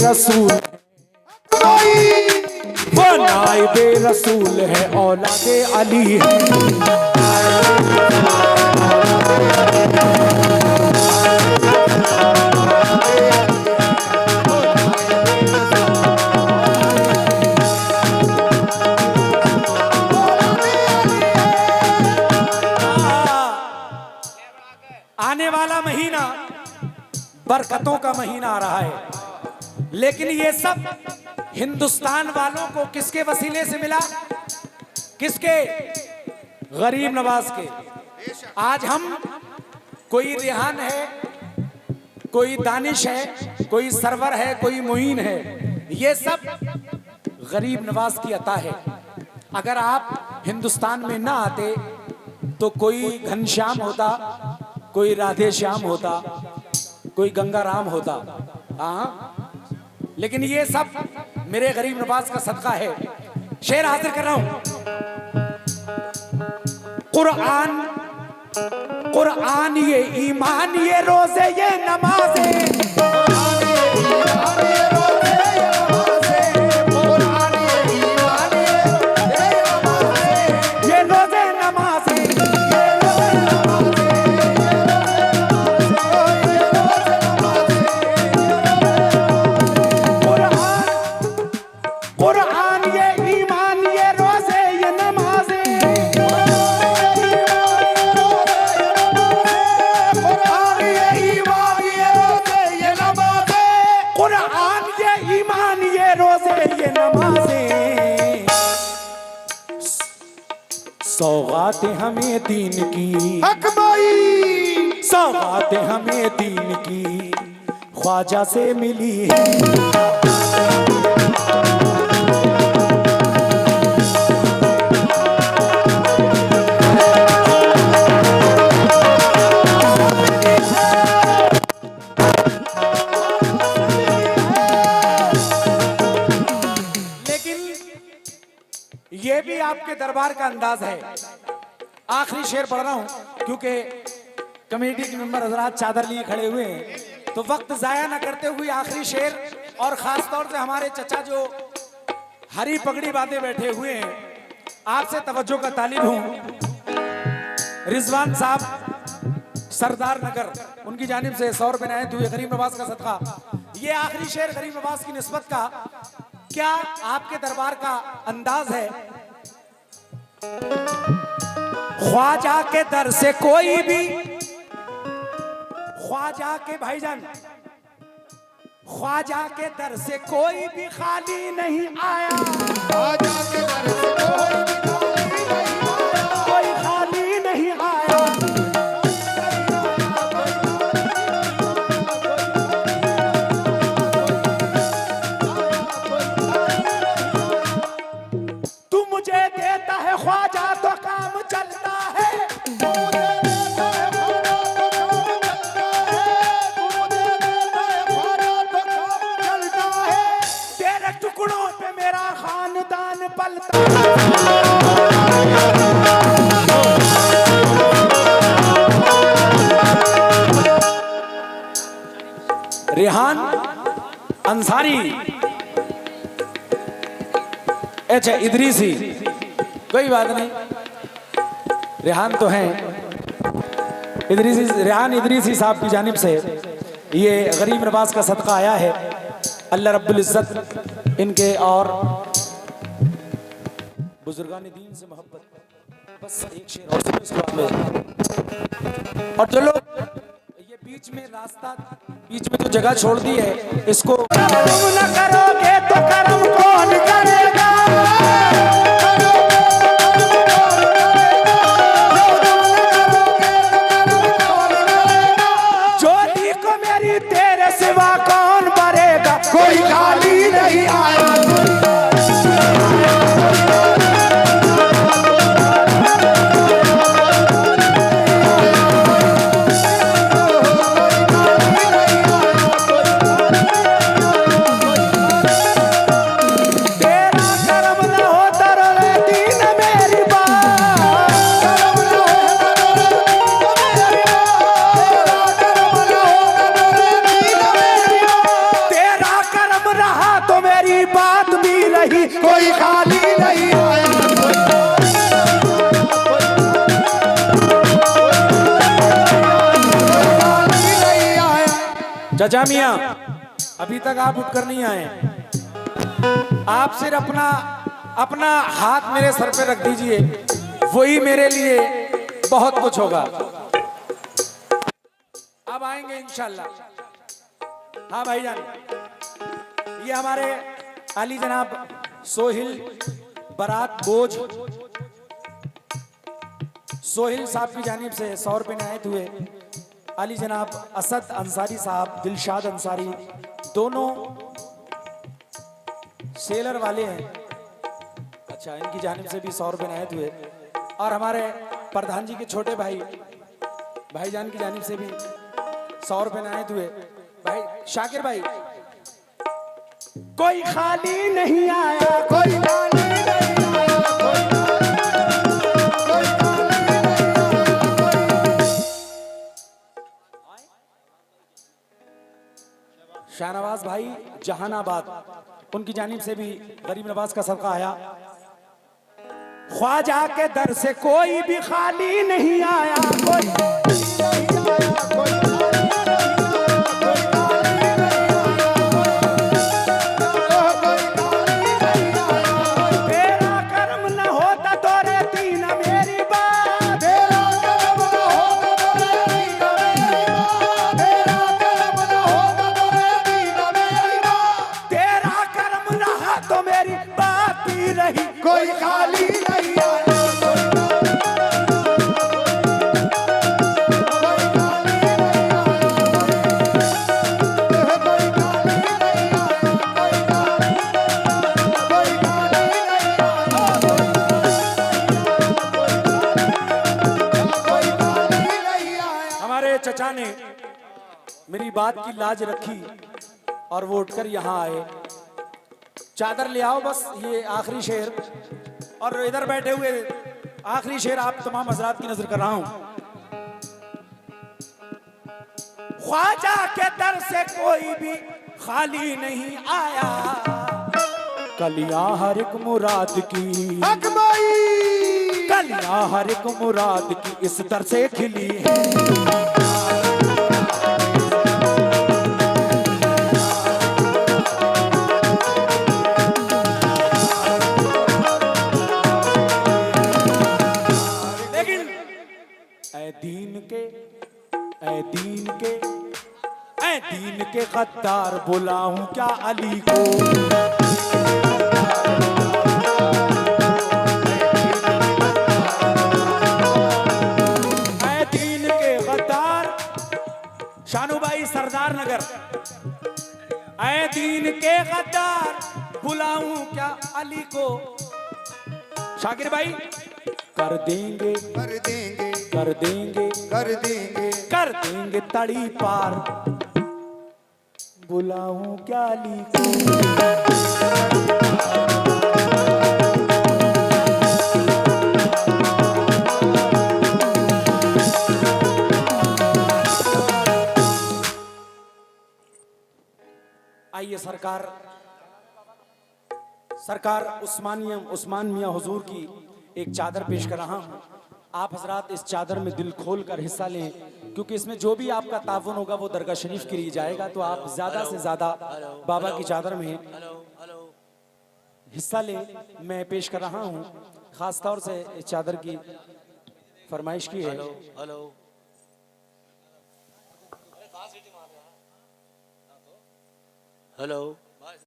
रसूल, वो नाइबे रसूल है, औलादे अली है। आने वाला महीना बरकतों का महीना आ रहा है, लेकिन ये सब हिंदुस्तान वालों को किसके वसीले से मिला? किसके? गरीब नवाज के। आज हम, कोई रेहान है, कोई दानिश है, कोई सरवर है, कोई मुईन है, ये सब गरीब नवाज की अता है। अगर आप हिंदुस्तान में ना आते तो कोई घनश्याम होता, कोई राधे श्याम होता, कोई गंगाराम होता। हाँ, लेकिन ये सब मेरे गरीब नवाज का सदका है। शेर हाजिर कर रहा हूं। कुरान, कुरान ये ईमान, ये रोजे, ये नमाज़े, सौगातें हमें दीन की, सौगातें हमें दीन की ख्वाजा से मिली है। ये भी आपके दरबार का अंदाज है। आखिरी शेर पढ़ रहा हूं क्योंकि कमेटी के मेंबर हजरात चादर लिए खड़े हुए हैं, तो वक्त जाया ना करते हुए आखिरी शेर, और खास तौर से हमारे चचा जो हरी पगड़ी बांधे बैठे हुए हैं, आपसे तवज्जो का तालिब हूं। रिजवान साहब सरदार नगर, उनकी जानिब से 100 रुपए आए हुए, गरीब नवाज का सदका। ये आखिरी शेर गरीब नवाज की निस्बत का क्या आपके दरबार का अंदाज है? ख्वाजा के दर से कोई भी, ख्वाजा के भाईजान, ख्वाजा के दर से कोई भी खाली नहीं आया, ख्वाजा के दर से कोई खाली नहीं आया। तू मुझे देता है ख्वाजा तो काम चलता है, तेरे टुकड़ों पे मेरा खानदान पलता है। रेहान अंसारी, अच्छा इदरीसी, कोई बात नहीं, रेहान तो हैं। इदरीसी, रेहान इदरीसी साहब की जानिब से ये गरीब नवाज का सदका आया है। अल्लाह रब्बुल इज्जत इनके और बुजुर्गान दीन से मोहब्बत। बस एक शेर और सुनो इसके बाद। और जो लोग ये बीच में रास्ता, बीच में जो जगह छोड़ दी है, इसको तुम न करोगे तो करम कौन करेगा? ज्योति को मेरी तेरे सिवा कौन भरेगा? कोई खाली नहीं आया। चचा मियां अभी तक आप उठकर नहीं आए, आप सिर्फ अपना अपना हाथ मेरे सर पे रख दीजिए, वही मेरे लिए बहुत कुछ होगा। अब आएंगे इंशाल्लाह। हाँ भाईजान, ये हमारे अली जनाब सोहिल बारात बोझ सोहिल साहब की जानिब से 100 रुपये नायत हुए। अली जनाब असद अंसारी साहब, दिलशाद अंसारी, दोनों सेलर वाले हैं। अच्छा, इनकी जानिब से भी 100 रुपये नायत हुए। और हमारे प्रधान जी के छोटे भाई भाईजान की जानिब से भी 100 रुपये नायत हुए। भाई शाकिर भाई, कोई खाली नहीं आया, कोई खाली नहीं आया, शाहनवाज भाई जहानाबाद, उनकी जानिब से भी गरीब नवाज का सदका आया। ख्वाजा के दर से कोई भी खाली नहीं आया, कोई नहीं आया, कोई कोई खाली नहीं आया, कोई खाली नहीं आया, कोई खाली नहीं आया, कोई खाली नहीं आया। हमारे चचा ने मेरी बात की लाज रखी और वो उठकर यहाँ आए। चादर ले आओ, बस ये आखिरी शेर, और इधर बैठे हुए आखिरी शेर आप तमाम हजरात की नजर कर रहा हूं। ख्वाजा के दर से कोई भी खाली नहीं आया, कलियां हर एक मुराद की, कलियां हर एक मुराद की इस दर से खिली है। दीन के गद्दार बुलाऊं क्या अली को, दीन के गद्दार शानू भाई सरदार नगर, दीन के गद्दार बुलाऊं क्या अली को। शाकिर भाई, कर देंगे कर देंगे कर देंगे कर देंगे कर देंगे तड़ी पार, बुलाऊं क्या अली को। आइए सरकार उस्मान मियां हुजूर की एक चादर पेश कर रहा हूं। आप हजरात इस चादर में दिल खोल कर हिस्सा लें, क्योंकि इसमें जो भी आपका ताउन होगा वो दरगाह शरीफ के लिए जाएगा। तो आप ज्यादा से ज्यादा बाबा की चादर में हिस्सा लें। मैं पेश कर रहा हूं, खास तौर से इस चादर की फरमाइश की है। हेलो।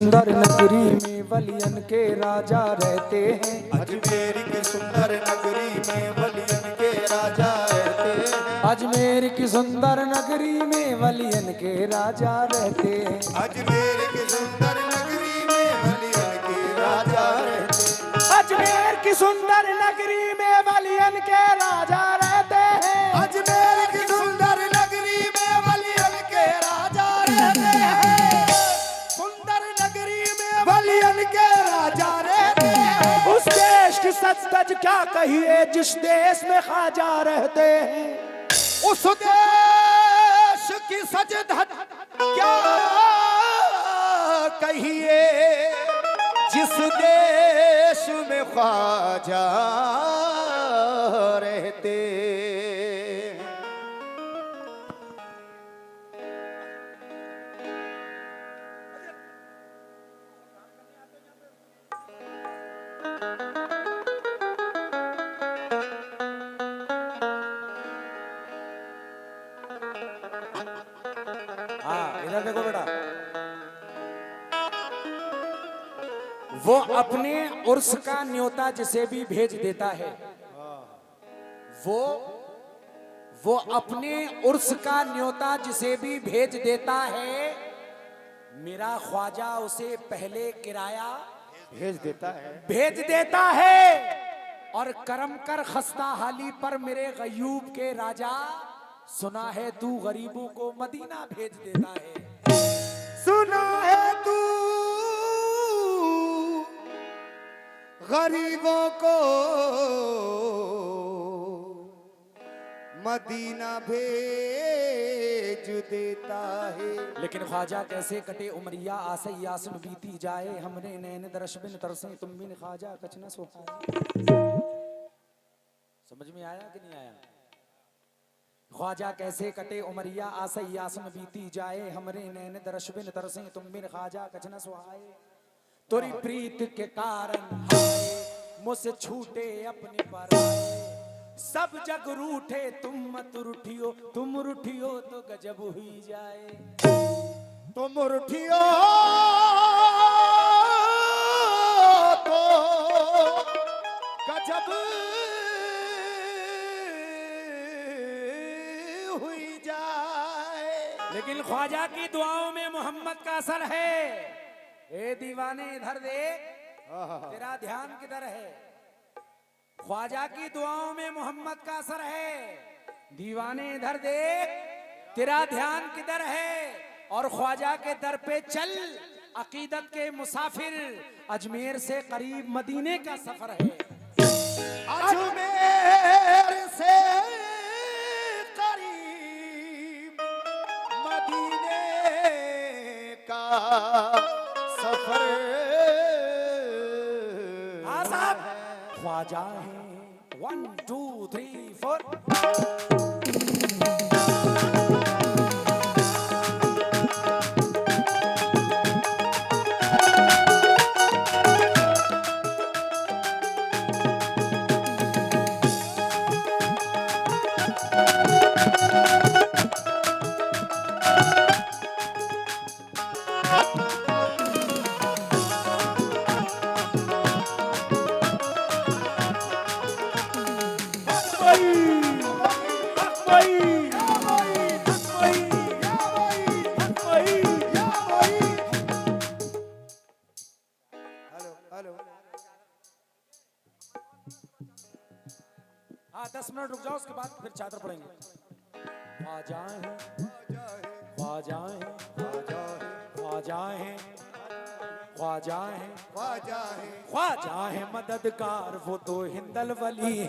सुंदर नगरी में वलियन के राजा रहते हैं, अजमेर की सुंदर नगरी में वलियन के राजा रहते हैं, अजमेर की सुंदर नगरी में वलियन के राजा रहते हैं, अजमेर की सुंदर नगरी में वलियन के राजा रहते हैं, अजमेर की सुंदर नगरी में वलियन के राजा रहते हैं, अजमेर की सुंदर नगरी में वलियन के राजा रहते हैं, वलियन के राजा रहते हैं। उस देश की सच क्या कहिए जिस देश में ख्वाजा रहते हैं, उस देश की सच क्या कहिए जिस देश में ख्वाजा रहते। इधर देखो बेटा, वो अपने उर्स का न्योता जिसे भी भेज देता है, वो अपने उर्स का न्योता जिसे भी भेज देता है, मेरा ख्वाजा उसे पहले किराया भेज देता है। और करम कर खस्ता हाली पर मेरे गयूब के राजा, सुना है तू गरीबों को मदीना भेज देता है। सुना है तू गरीबों को मदीना भेज देता है। लेकिन ख्वाजा कैसे कटे उमरिया, आसे यासन बीती जाए, हमरे नैन दरश बिन तरसे तुम बिन ख्वाजा कछ न सोहाए। समझ में आया कि नहीं आया? ख्वाजा कैसे कटे उमरिया, आसे यासन बीती जाए, हमरे नैन दरश बिन तरसे तुम बिन ख्वाजा कछ न सोहाए। तोरी प्रीत के कारण हाय मुझसे छूटे अपने पराए, सब जग रूठे तुम मत रूठियो, तुम रूठियो तो गजब हुई जाए। तुम रूठियो तो गजब हुई जाए। लेकिन ख्वाजा की दुआओं में मोहम्मद का असर है। ए दीवाने इधर देख, तेरा ध्यान किधर है? ख्वाजा की दुआओं में मोहम्मद का असर है। दीवाने इधर देख, तेरा ध्यान किधर है? और ख्वाजा के दर पे चल, अकीदत के मुसाफिर, अजमेर से करीब मदीने का सफर है। अजमेर से करीब मदीने का सफर आजाद ख्वाजा है। 1 2 3 4। हाँ 10 मिनट रुक जाओ, उसके बाद फिर चादर पड़ेंगे। ख्वाजा है, ख्वाजा है, ख्वाजा है, ख्वाजा है, ख्वाजा है, ख्वाजा है मददगार, वो तो हिंदल वली है।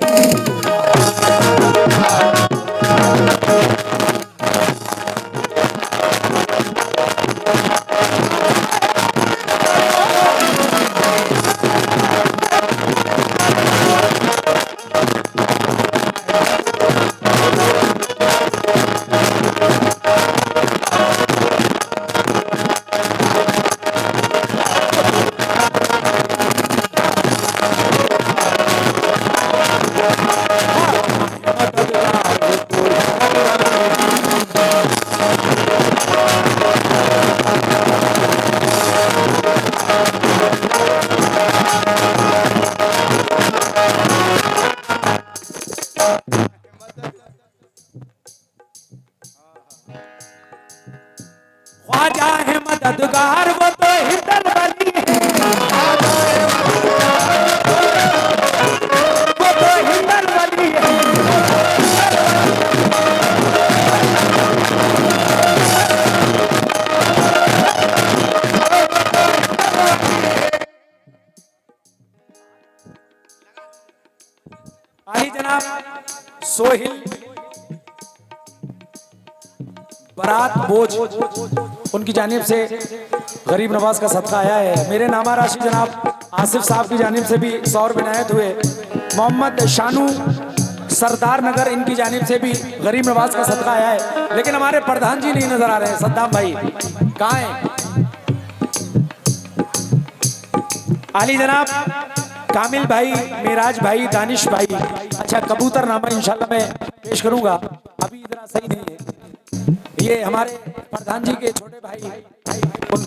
ख्वाजा है मददगार, वो तो हिंदल वली है। वो तो हिंदल वली है। आई जनाब सोहिल बारात बोझ उनकी जानिब से गरीब नवाज का सदका आया है। मेरे नामा राशि जनाब आसिफ साहब की जानिब से भी 100 रुपये इनायत हुए। मोहम्मद शानू सरदार नगर इनकी जानिब से भी गरीब नवाज का सदका आया है। लेकिन हमारे प्रधान जी नहीं नजर आ रहे हैं। सद्दाम भाई कहाँ हैं? आली जनाब कामिल भाई, मेराज भाई, दानिश भाई। अच्छा कबूतर नामा इंशाल्लाह मैं पेश करूंगा, अभी इधर सही नहीं है। ये हमारे प्रधान जी के छोटे भाई